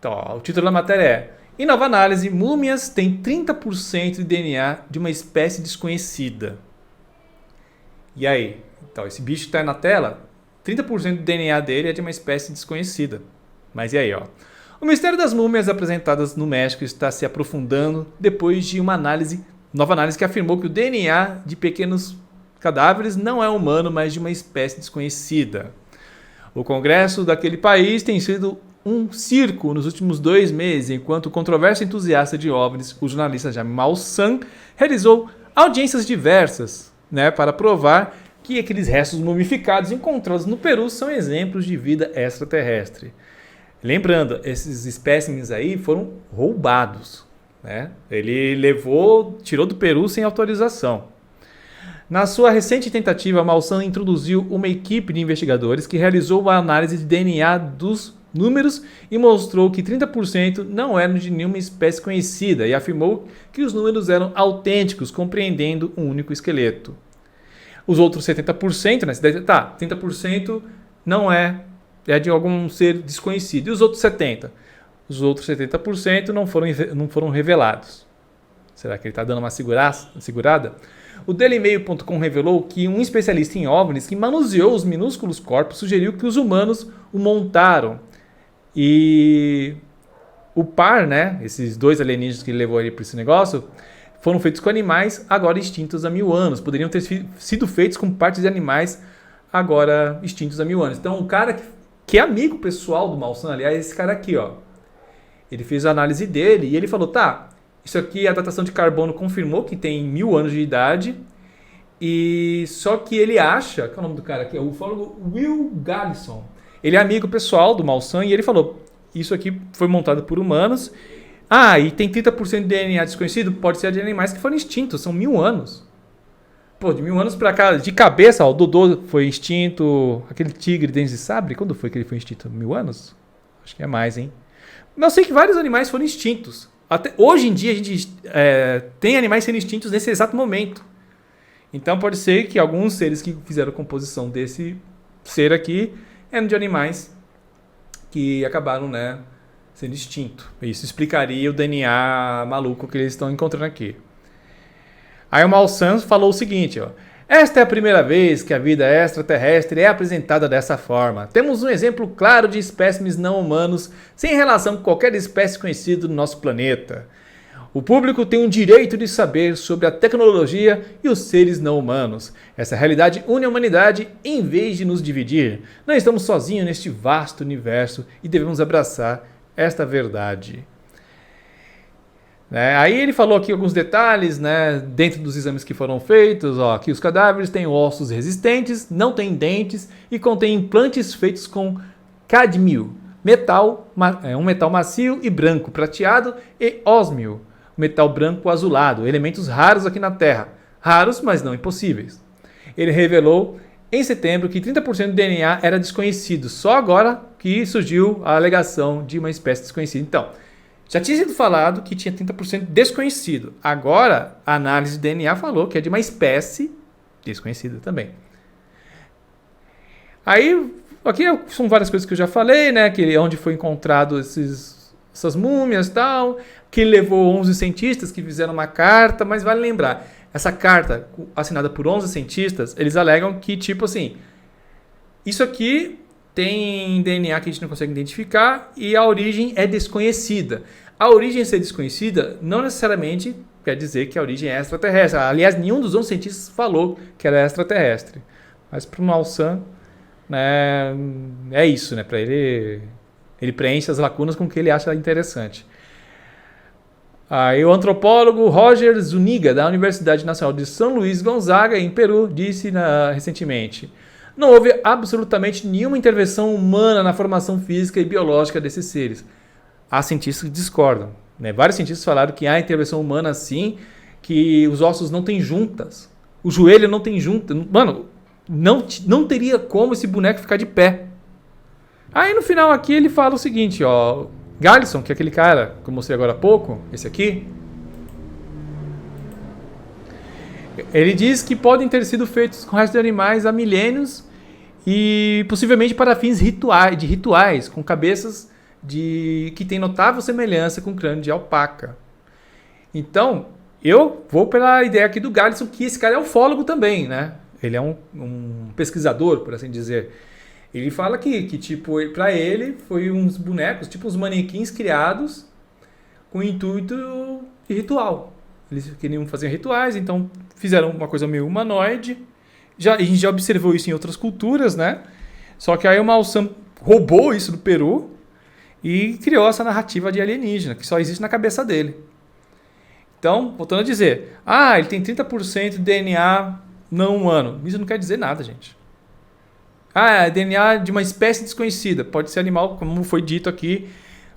Então, ó, o título da matéria é: em nova análise, múmias têm 30% de DNA de uma espécie desconhecida. E aí? Então, esse bicho está na tela, 30% do DNA dele é de uma espécie desconhecida. Mas e aí, ó? O mistério das múmias apresentadas no México está se aprofundando depois de uma nova análise que afirmou que o DNA de pequenos cadáveres não é humano, mas de uma espécie desconhecida. O Congresso daquele país tem sido um circo nos últimos 2 meses, enquanto o controverso entusiasta de OVNIs, o jornalista Jamal San, realizou audiências diversas, para provar que aqueles restos mumificados encontrados no Peru são exemplos de vida extraterrestre. Lembrando, esses espécimes aí foram roubados. Ele tirou do Peru sem autorização. Na sua recente tentativa, Malsan introduziu uma equipe de investigadores que realizou uma análise de DNA dos números e mostrou que 30% não eram de nenhuma espécie conhecida e afirmou que os números eram autênticos, compreendendo um único esqueleto. Os outros 70%, 30% não é de algum ser desconhecido. E os outros 70%? Os outros 70% não foram revelados. Será que ele está dando uma segurada? O DailyMail.com revelou que um especialista em OVNIs que manuseou os minúsculos corpos sugeriu que os humanos o montaram. E o par, esses 2 alienígenas que levou ele para esse negócio, foram feitos com animais agora extintos há 1000 anos. Poderiam ter sido feitos com partes de animais agora extintos há 1000 anos. Então, o cara que é amigo pessoal do Malsan, aliás, esse cara aqui, ó, ele fez a análise dele e ele falou, isso aqui a datação de carbono confirmou que tem 1000 anos de idade, e só que ele acha, qual é o nome do cara aqui? É o ufólogo Will Gallison. Ele é amigo pessoal do Malsan e ele falou, isso aqui foi montado por humanos, e tem 30% de DNA desconhecido, pode ser de animais que foram extintos, são 1000 anos. Pô, de 1000 anos pra cá, de cabeça, o Dodô foi extinto, aquele tigre dente de sabre, quando foi que ele foi extinto? 1000 anos? Acho que é mais, hein? Mas eu sei que vários animais foram extintos. Até hoje em dia a gente tem animais sendo extintos nesse exato momento. Então pode ser que alguns seres que fizeram a composição desse ser aqui eram de animais que acabaram sendo extintos. Isso explicaria o DNA maluco que eles estão encontrando aqui. Aí o Malsan falou o seguinte, ó: esta é a primeira vez que a vida extraterrestre é apresentada dessa forma. Temos um exemplo claro de espécimes não humanos sem relação com qualquer espécie conhecida no nosso planeta. O público tem um direito de saber sobre a tecnologia e os seres não humanos. Essa realidade une a humanidade em vez de nos dividir. Não estamos sozinhos neste vasto universo e devemos abraçar esta verdade. Aí ele falou aqui alguns detalhes, dentro dos exames que foram feitos, que os cadáveres têm ossos resistentes, não têm dentes e contêm implantes feitos com cádmio, um metal macio e branco prateado, e ósmio, metal branco azulado, elementos raros aqui na Terra, raros, mas não impossíveis. Ele revelou em setembro que 30% do DNA era desconhecido, só agora que surgiu a alegação de uma espécie desconhecida. Então, já tinha sido falado que tinha 30% desconhecido. Agora, a análise de DNA falou que é de uma espécie desconhecida também. Aí, aqui são várias coisas que eu já falei, que onde foi encontrado essas múmias e tal, que levou 11 cientistas que fizeram uma carta, mas vale lembrar, essa carta assinada por 11 cientistas, eles alegam que, isso aqui tem DNA que a gente não consegue identificar e a origem é desconhecida. A origem ser desconhecida não necessariamente quer dizer que a origem é extraterrestre. Aliás, nenhum dos 11 cientistas falou que era extraterrestre. Mas para o Malsan, é isso, para ele preenche as lacunas com o que ele acha interessante. Aí o antropólogo Roger Zuniga, da Universidade Nacional de São Luís Gonzaga, em Peru, disse recentemente: não houve absolutamente nenhuma intervenção humana na formação física e biológica desses seres. Há cientistas que discordam. Vários cientistas falaram que há intervenção humana sim, que os ossos não têm juntas. O joelho não tem junta. Mano, não teria como esse boneco ficar de pé. Aí no final aqui ele fala o seguinte, Gallison, que é aquele cara que eu mostrei agora há pouco, esse aqui, ele diz que podem ter sido feitos com restos de animais há milênios e possivelmente para fins rituais, com cabeças que tem notável semelhança com o crânio de alpaca. Então, eu vou pela ideia aqui do Galison, que esse cara é ufólogo também, né? Ele é um pesquisador, por assim dizer. Ele fala que tipo, para ele, foi uns bonecos, tipo uns manequins criados com intuito de ritual. Eles queriam fazer rituais, então fizeram uma coisa meio humanoide. A gente já observou isso em outras culturas, né? Só que aí o Mao San roubou isso do Peru e criou essa narrativa de alienígena, que só existe na cabeça dele. Então, voltando a dizer, ele tem 30% de DNA não humano. Isso não quer dizer nada, gente. É DNA de uma espécie desconhecida. Pode ser animal, como foi dito aqui,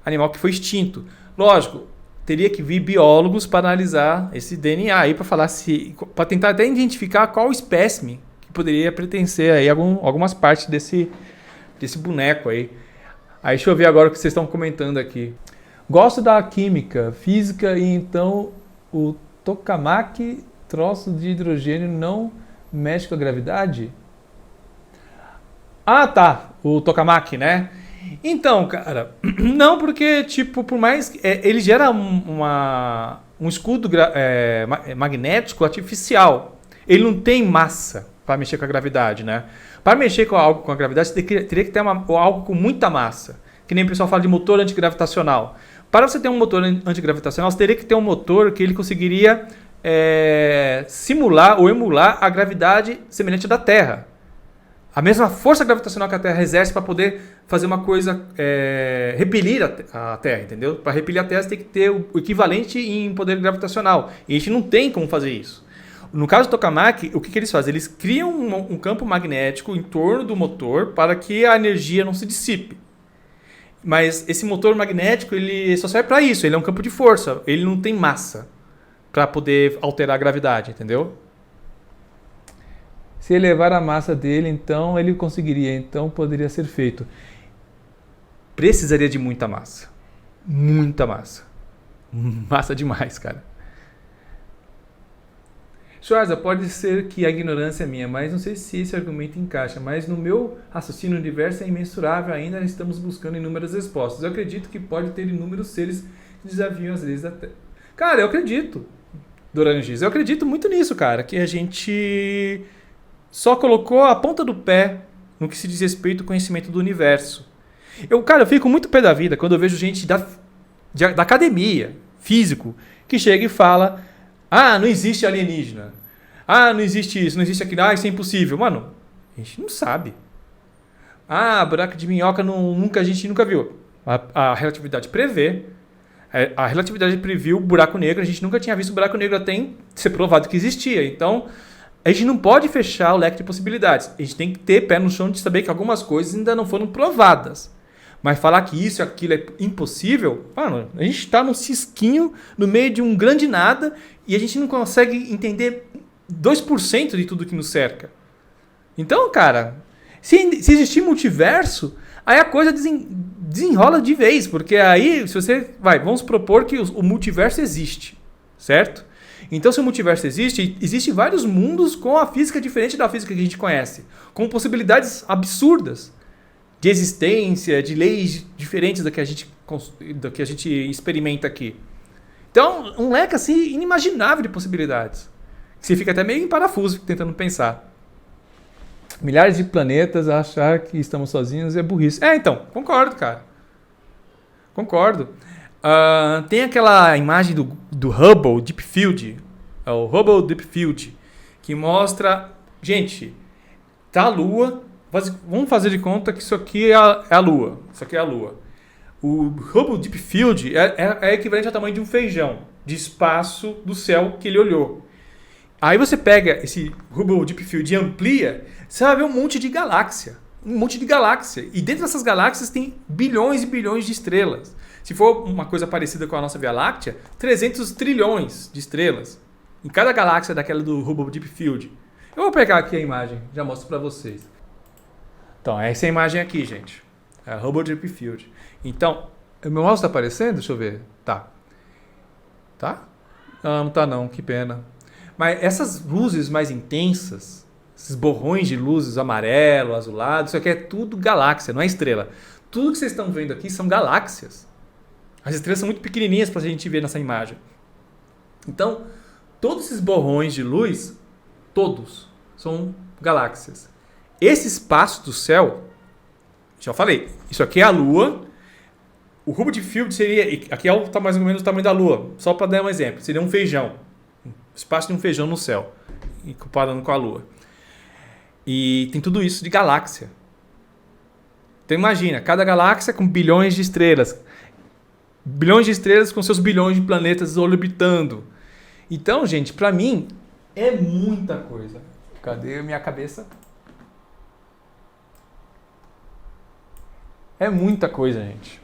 animal que foi extinto. Lógico, teria que vir biólogos para analisar esse DNA aí, para tentar até identificar qual espécime que poderia pertencer aí algumas partes desse boneco aí. Aí deixa eu ver agora o que vocês estão comentando aqui. Gosto da química, física e então o tokamak, troço de hidrogênio, não mexe com a gravidade? Ah, tá. O tokamak, né? Então, cara, não, porque, tipo, por mais... ele gera um escudo magnético artificial. Ele não tem massa para mexer com a gravidade, né? Para mexer com algo com a gravidade, você teria que ter algo com muita massa. Que nem o pessoal fala de motor antigravitacional. Para você ter um motor antigravitacional, você teria que ter um motor que ele conseguiria simular ou emular a gravidade semelhante à da Terra. A mesma força gravitacional que a Terra exerce para poder fazer uma coisa, repelir a Terra, entendeu? Para repelir a Terra, você tem que ter o equivalente em poder gravitacional. E a gente não tem como fazer isso. No caso do tokamak, o que eles fazem? Eles criam um campo magnético em torno do motor para que a energia não se dissipe. Mas esse motor magnético ele só serve para isso. Ele é um campo de força. Ele não tem massa para poder alterar a gravidade, entendeu? Se elevar a massa dele, então ele conseguiria. Então poderia ser feito. Precisaria de muita massa. Muita massa. Massa demais, cara. Schwarza, pode ser que a ignorância é minha, mas não sei se esse argumento encaixa. Mas no meu raciocínio, o universo é imensurável, ainda estamos buscando inúmeras respostas. Eu acredito que pode ter inúmeros seres que desafiam as leis da Terra. Cara, eu acredito, Dorangiz. Eu acredito muito nisso, cara. Que a gente só colocou a ponta do pé no que se diz respeito ao conhecimento do universo. Eu fico muito pé da vida quando eu vejo gente da academia, físico, que chega e fala... não existe alienígena. Não existe isso, não existe aquilo. Isso é impossível. Mano, a gente não sabe. Buraco de minhoca a gente nunca viu. A relatividade prevê. A relatividade previu o buraco negro. A gente nunca tinha visto o buraco negro até ser provado que existia. Então, a gente não pode fechar o leque de possibilidades. A gente tem que ter pé no chão de saber que algumas coisas ainda não foram provadas. Mas falar que isso e aquilo é impossível, mano, a gente está num cisquinho no meio de um grande nada e a gente não consegue entender 2% de tudo que nos cerca. Então, cara, se existir multiverso, aí a coisa desenrola de vez, porque aí, vamos propor que o multiverso existe, certo? Então, se o multiverso existe vários mundos com a física diferente da física que a gente conhece, com possibilidades absurdas de existência, de leis diferentes da que a gente experimenta aqui. Então, um leque assim inimaginável de possibilidades. Você fica até meio em parafuso tentando pensar. Milhares de planetas, achar que estamos sozinhos é burrice. Então, concordo, cara. Concordo. Tem aquela imagem do Hubble Deep Field, o Hubble Deep Field, que mostra, gente, tá a Lua. Vamos fazer de conta que isso aqui é a Lua. Isso aqui é a Lua. O Hubble Deep Field é equivalente ao tamanho de um feijão, de espaço do céu que ele olhou. Aí você pega esse Hubble Deep Field e amplia, você vai ver um monte de galáxia. Um monte de galáxia. E dentro dessas galáxias tem bilhões e bilhões de estrelas. Se for uma coisa parecida com a nossa Via Láctea, 300 trilhões de estrelas. Em cada galáxia daquela do Hubble Deep Field. Eu vou pegar aqui a imagem, já mostro para vocês. Então, essa é a imagem aqui, gente. É a Hubble Deep Field. Então, o meu mouse está aparecendo? Deixa eu ver. Tá? Não tá não, que pena. Mas essas luzes mais intensas, esses borrões de luzes amarelo, azulado, isso aqui é tudo galáxia, não é estrela. Tudo que vocês estão vendo aqui são galáxias. As estrelas são muito pequenininhas para a gente ver nessa imagem. Então, todos esses borrões de luz, todos são galáxias. Esse espaço do céu, já falei, isso aqui é a Lua. O Hubble Field seria, aqui é mais ou menos o tamanho da Lua, só para dar um exemplo, seria um feijão. O espaço de um feijão no céu, comparando com a Lua. E tem tudo isso de galáxia. Então imagina, cada galáxia com bilhões de estrelas. Bilhões de estrelas com seus bilhões de planetas orbitando. Então, gente, para mim, é muita coisa. Cadê a minha cabeça? É muita coisa, gente.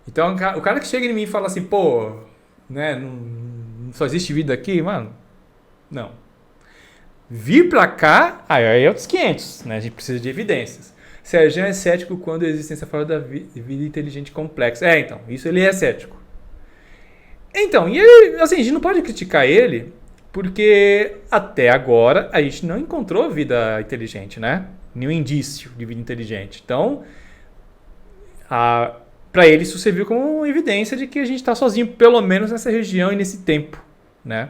Então, o cara que chega em mim e fala assim, pô, né, não só existe vida aqui, mano. Não. Vir pra cá, aí é outros 500, né? A gente precisa de evidências. Sérgio é cético quando a existência fora da vida inteligente complexa. Então, isso ele é cético. Então, e ele, assim, a gente não pode criticar ele, porque até agora a gente não encontrou vida inteligente, né? Nenhum indício de vida inteligente. Então, para ele isso serviu como evidência de que a gente está sozinho, pelo menos nessa região e nesse tempo, né?